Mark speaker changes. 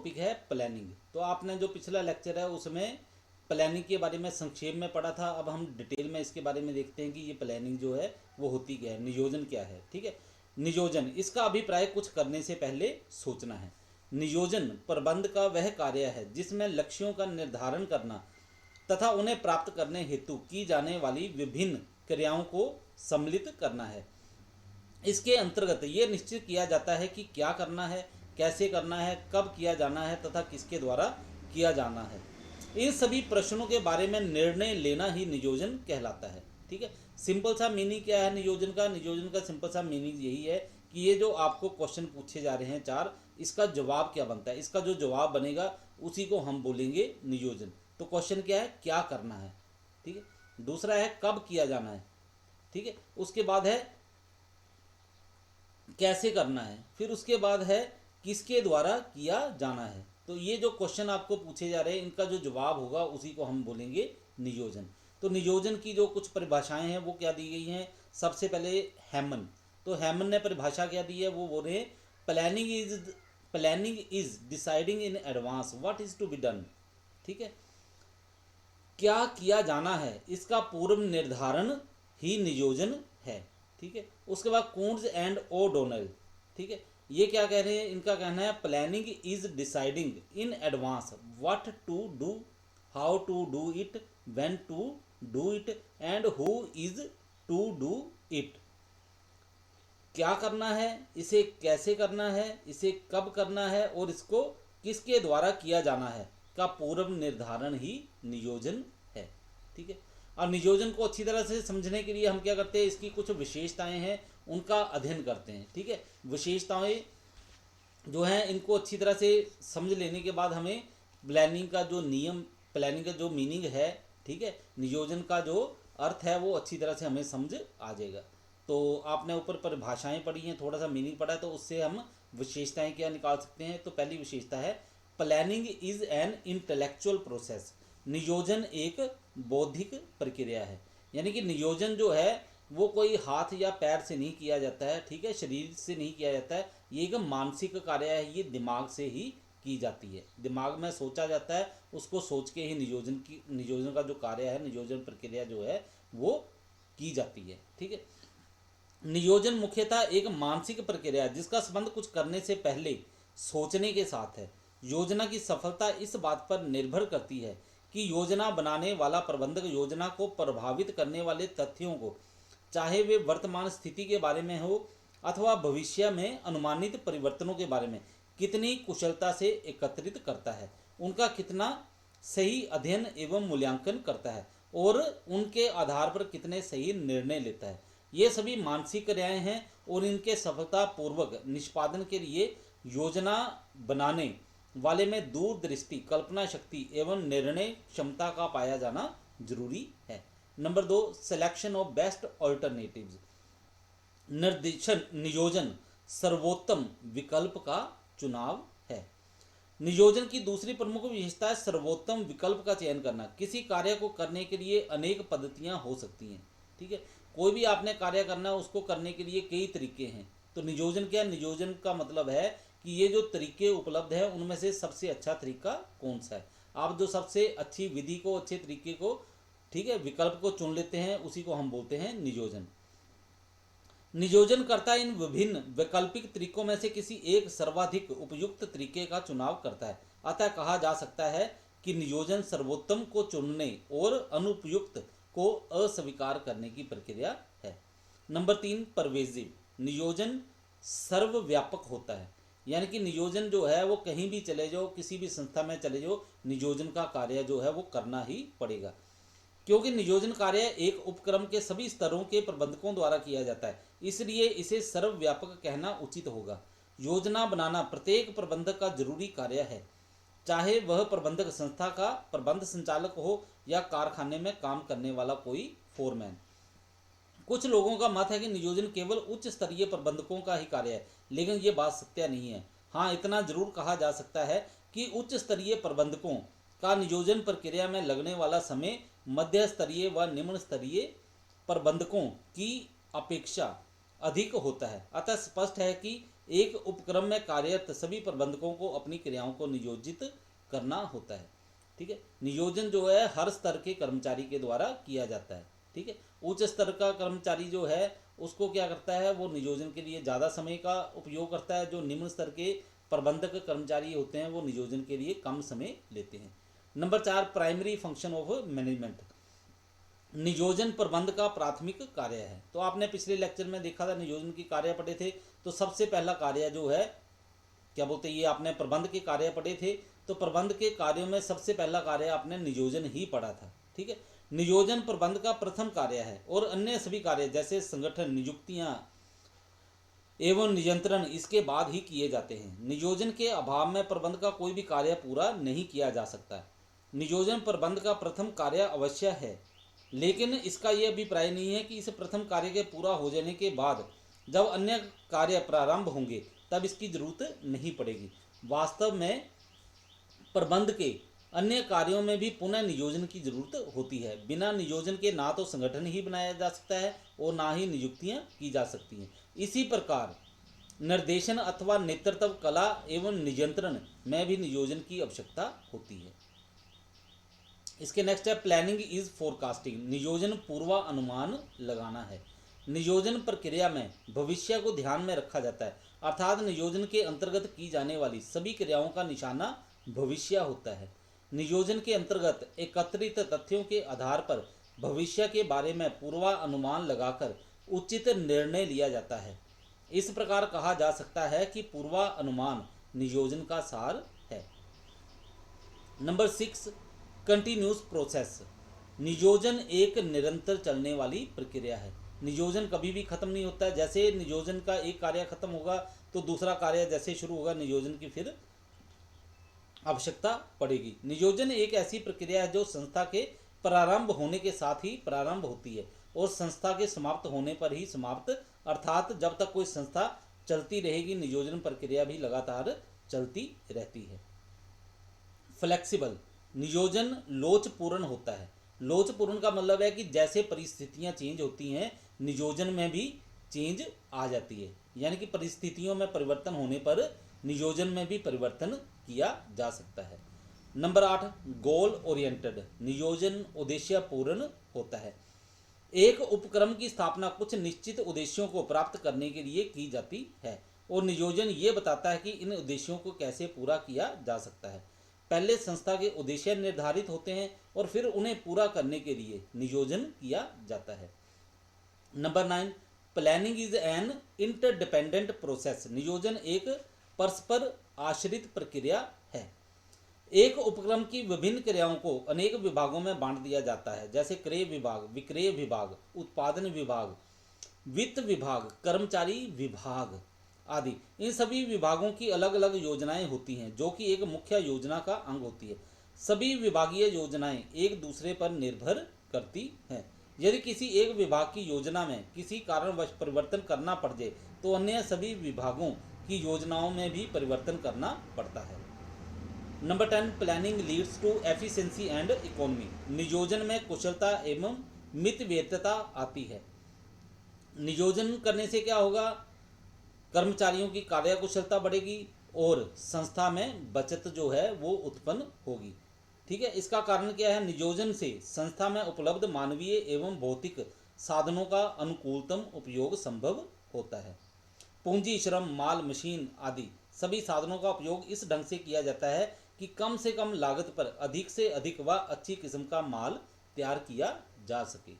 Speaker 1: Topic है planning. तो आपने जो पिछला लेक्चर है उसमें प्लानिंग के बारे में संक्षेप में पढ़ा था। अब हम डिटेल में इसके बारे में देखते हैं कि ये प्लानिंग जो है वो होती क्या है, नियोजन क्या है। ठीक है, नियोजन, इसका अभिप्राय कुछ करने से पहले सोचना है। नियोजन प्रबंध का वह कार्य है जिसमें लक्ष्यों का निर्धारण करना तथा उन्हें प्राप्त करने हेतु की जाने वाली विभिन्न क्रियाओं को सम्मिलित करना है। इसके अंतर्गत ये निश्चित किया जाता है कि क्या करना है, कैसे करना है, कब किया जाना है तथा किसके द्वारा किया जाना है। इन सभी प्रश्नों के बारे में निर्णय लेना ही नियोजन कहलाता है। ठीक है, सिंपल सा मीनिंग क्या है नियोजन का? नियोजन का सिंपल सा मीनिंग यही है कि ये जो आपको क्वेश्चन पूछे जा रहे हैं चार, इसका जवाब क्या बनता है, इसका जो जवाब बनेगा उसी को हम बोलेंगे नियोजन। तो क्वेश्चन क्या है, क्या करना है। ठीक है, दूसरा है कब किया जाना है। ठीक है, उसके बाद है कैसे करना है, फिर उसके बाद है किसके द्वारा किया जाना है। तो ये जो क्वेश्चन आपको पूछे जा रहे हैं इनका जो जवाब होगा उसी को हम बोलेंगे नियोजन। तो नियोजन की जो कुछ परिभाषाएं हैं वो क्या दी गई हैं। सबसे पहले हैमन, तो हैमन ने परिभाषा क्या दी है, वो बोल रहे हैं planning is deciding in advance what is to be done. ठीक है, क्या किया जाना है इसका पूर्व निर्धारण ही नियोजन है। ठीक है, उसके बाद कून्स एंड ओ डोनल, ठीक है, ये क्या कह रहे हैं, इनका कहना है planning is deciding in advance what to do, how to do it, when to do it and who is to do it. क्या करना है, इसे कैसे करना है, इसे कब करना है और इसको किसके द्वारा किया जाना है का पूर्व निर्धारण ही नियोजन है। ठीक है, और नियोजन को अच्छी तरह से समझने के लिए हम क्या करते हैं, इसकी कुछ विशेषताएं हैं उनका अध्ययन करते हैं। ठीक है, विशेषताएं जो हैं इनको अच्छी तरह से समझ लेने के बाद हमें प्लानिंग का जो नियम, प्लानिंग का जो मीनिंग है, ठीक है, नियोजन का जो अर्थ है वो अच्छी तरह से हमें समझ आ जाएगा। तो आपने ऊपर परिभाषाएं पढ़ी हैं, थोड़ा सा मीनिंग पढ़ा है, तो उससे हम विशेषताएं क्या निकाल सकते हैं। तो पहली विशेषता है planning is an intellectual process. नियोजन एक बौद्धिक प्रक्रिया है। यानी कि नियोजन जो है वो कोई हाथ या पैर से नहीं किया जाता है, ठीक है, शरीर से नहीं किया जाता है, ये एक मानसिक कार्य है, ये दिमाग से ही की जाती है। दिमाग में सोचा जाता है, उसको सोच के ही नियोजन का जो कार्य है, नियोजन प्रक्रिया जो है वो की जाती है। ठीक है, नियोजन मुख्यतः एक मानसिक प्रक्रिया है जिसका संबंध कुछ करने से पहले सोचने के साथ है। योजना की सफलता इस बात पर निर्भर करती है कि योजना बनाने वाला प्रबंधक योजना को प्रभावित करने वाले तथ्यों को, चाहे वे वर्तमान स्थिति के बारे में हो अथवा भविष्य में अनुमानित परिवर्तनों के बारे में, कितनी कुशलता से एकत्रित करता है, उनका कितना सही अध्ययन एवं मूल्यांकन करता है और उनके आधार पर कितने सही निर्णय लेता है। ये सभी मानसिक क्रियाएं हैं और इनके सफलतापूर्वक निष्पादन के लिए योजना बनाने वाले में दूरदृष्टि, कल्पना शक्ति एवं निर्णय क्षमता का पाया जाना जरूरी है। Number 2, selection of best alternatives. निर्देशन, नियोजन सर्वोत्तम विकल्प का चुनाव है। नियोजन की दूसरी प्रमुख विशेषता है सर्वोत्तम विकल्प का चयन करना। किसी कार्य को करने के लिए अनेक पद्धतियां हो सकती हैं। ठीक है, कोई भी आपने कार्य करना है उसको करने के लिए कई तरीके हैं। तो नियोजन क्या है, नियोजन का मतलब है कि ये जो तरीके उपलब्ध है उनमें से सबसे अच्छा तरीका कौन सा है। आप जो सबसे अच्छी विधि को, अच्छे तरीके को, ठीक है, विकल्प को चुन लेते हैं उसी को हम बोलते हैं नियोजन। नियोजन करता इन विभिन्न वैकल्पिक तरीकों में से किसी एक सर्वाधिक उपयुक्त तरीके का चुनाव करता है। अतः कहा जा सकता है कि नियोजन सर्वोत्तम को चुनने और अनुपयुक्त को अस्वीकार करने की प्रक्रिया है। Number 3, pervasive. नियोजन सर्वव्यापक होता है। यानी कि नियोजन जो है वो कहीं भी चले जाओ, किसी भी संस्था में चले जाओ, नियोजन का कार्य जो है वो करना ही पड़ेगा, क्योंकि नियोजन कार्य एक उपक्रम के सभी स्तरों के प्रबंधकों द्वारा किया जाता है, इसलिए इसे सर्वव्यापक कहना उचित होगा। योजना बनाना प्रत्येक प्रबंधक का जरूरी कार्य है, चाहे वह प्रबंधक संस्था का प्रबंध संचालक हो या कारखाने में काम करने वाला कोई फोरमैन। कुछ लोगों का मत है कि नियोजन केवल उच्च स्तरीय प्रबंधकों का ही कार्य है, लेकिन ये बात सत्य नहीं है। हाँ, इतना जरूर कहा जा सकता है कि उच्च स्तरीय प्रबंधकों का नियोजन प्रक्रिया में लगने वाला समय मध्य स्तरीय व निम्न स्तरीय प्रबंधकों की अपेक्षा अधिक होता है। अतः स्पष्ट है कि एक उपक्रम में कार्यरत सभी प्रबंधकों को अपनी क्रियाओं को नियोजित करना होता है। ठीक है, नियोजन जो है हर स्तर के कर्मचारी के द्वारा किया जाता है। ठीक है, उच्च स्तर का कर्मचारी जो है उसको क्या करता है, वो नियोजन के लिए ज़्यादा समय का उपयोग करता है। जो निम्न स्तर के प्रबंधक कर्मचारी होते हैं वो नियोजन के लिए कम समय लेते हैं। Number 4, primary function of management. नियोजन प्रबंध का प्राथमिक कार्य है। तो आपने पिछले लेक्चर में देखा था, नियोजन की कार्य पढ़े थे। तो सबसे पहला कार्य जो है क्या बोलते हैं, ये आपने प्रबंध के कार्य पढ़े थे। तो प्रबंध के कार्यों में सबसे पहला कार्य आपने नियोजन ही पढ़ा था। ठीक है, नियोजन प्रबंध का प्रथम कार्य है और अन्य सभी कार्य जैसे संगठन, नियुक्तियां एवं नियंत्रण इसके बाद ही किए जाते हैं। नियोजन के अभाव में प्रबंध का कोई भी कार्य पूरा नहीं किया जा सकता। नियोजन प्रबंध का प्रथम कार्य अवश्य है, लेकिन इसका यह अभिप्राय नहीं है कि इस प्रथम कार्य के पूरा हो जाने के बाद जब अन्य कार्य प्रारंभ होंगे तब इसकी जरूरत नहीं पड़ेगी। वास्तव में प्रबंध के अन्य कार्यों में भी पुनः नियोजन की जरूरत होती है। बिना नियोजन के ना तो संगठन ही बनाया जा सकता है और ना ही नियुक्तियां की जा सकती हैं। इसी प्रकार निर्देशन अथवा नेतृत्व कला एवं नियंत्रण में भी नियोजन की आवश्यकता होती है। इसके नेक्स्ट है प्लानिंग इज फोरकास्टिंग। नियोजन पूर्वानुमान लगाना है। नियोजन प्रक्रिया में भविष्य को ध्यान में रखा जाता है, अर्थात नियोजन के अंतर्गत की जाने वाली सभी क्रियाओं का निशाना भविष्य होता है। नियोजन के अंतर्गत एकत्रित तथ्यों के आधार पर भविष्य के बारे में पूर्वानुमान लगाकर उचित निर्णय लिया जाता है। इस प्रकार कहा जा सकता है कि पूर्वानुमान नियोजन का सार है। Number 6, continuous process. नियोजन एक निरंतर चलने वाली प्रक्रिया है। नियोजन कभी भी खत्म नहीं होता है। जैसे नियोजन का एक कार्य खत्म होगा तो दूसरा कार्य जैसे शुरू होगा, नियोजन की फिर आवश्यकता पड़ेगी। नियोजन एक ऐसी प्रक्रिया है जो संस्था के प्रारंभ होने के साथ ही प्रारंभ होती है और संस्था के समाप्त होने पर ही समाप्त, अर्थात जब तक कोई संस्था चलती रहेगी नियोजन प्रक्रिया भी लगातार चलती रहती है। फ्लेक्सिबल। नियोजन लोचपूर्ण होता है। लोचपूर्ण का मतलब है कि जैसे परिस्थितियां चेंज होती हैं नियोजन में भी चेंज आ जाती है, यानी कि परिस्थितियों में परिवर्तन होने पर नियोजन में भी परिवर्तन किया जा सकता है। Number 8, goal oriented. नियोजन उद्देश्य पूर्ण होता है। एक उपक्रम की स्थापना कुछ निश्चित उद्देश्यों को प्राप्त करने के लिए की जाती है और नियोजन ये बताता है कि इन उद्देश्यों को कैसे पूरा किया जा सकता है। पहले संस्था के उद्देश्य निर्धारित होते हैं और फिर उन्हें पूरा करने के लिए नियोजन किया जाता है। Number 9, planning is an interdependent process. नियोजन एक परस्पर आश्रित प्रक्रिया है। एक उपक्रम की विभिन्न क्रियाओं को अनेक विभागों में बांट दिया जाता है, जैसे क्रय विभाग, विक्रय विभाग, उत्पादन विभाग, वित्त विभाग, कर्मचारी विभाग आदि। इन सभी विभागों की अलग अलग योजनाएं होती हैं जो कि एक मुख्य योजना का अंग होती है। सभी विभागीय योजनाएं एक दूसरे पर निर्भर करती हैं। यदि किसी एक विभाग की योजना में किसी कारणवश परिवर्तन करना पड़ जाए तो अन्य सभी विभागों की योजनाओं में भी परिवर्तन करना पड़ता है। Number 10, planning leads to efficiency and economy. नियोजन में कुशलता एवं मितव्ययिता आती है। नियोजन करने से क्या होगा, कर्मचारियों की कार्य कुशलता बढ़ेगी और संस्था में बचत जो है वो उत्पन्न होगी। ठीक है, इसका कारण क्या है, नियोजन से संस्था में उपलब्ध मानवीय एवं भौतिक साधनों का अनुकूलतम उपयोग संभव होता है। पूंजी, श्रम, माल, मशीन आदि सभी साधनों का उपयोग इस ढंग से किया जाता है कि कम से कम लागत पर अधिक से अधिक व अच्छी किस्म का माल तैयार किया जा सके।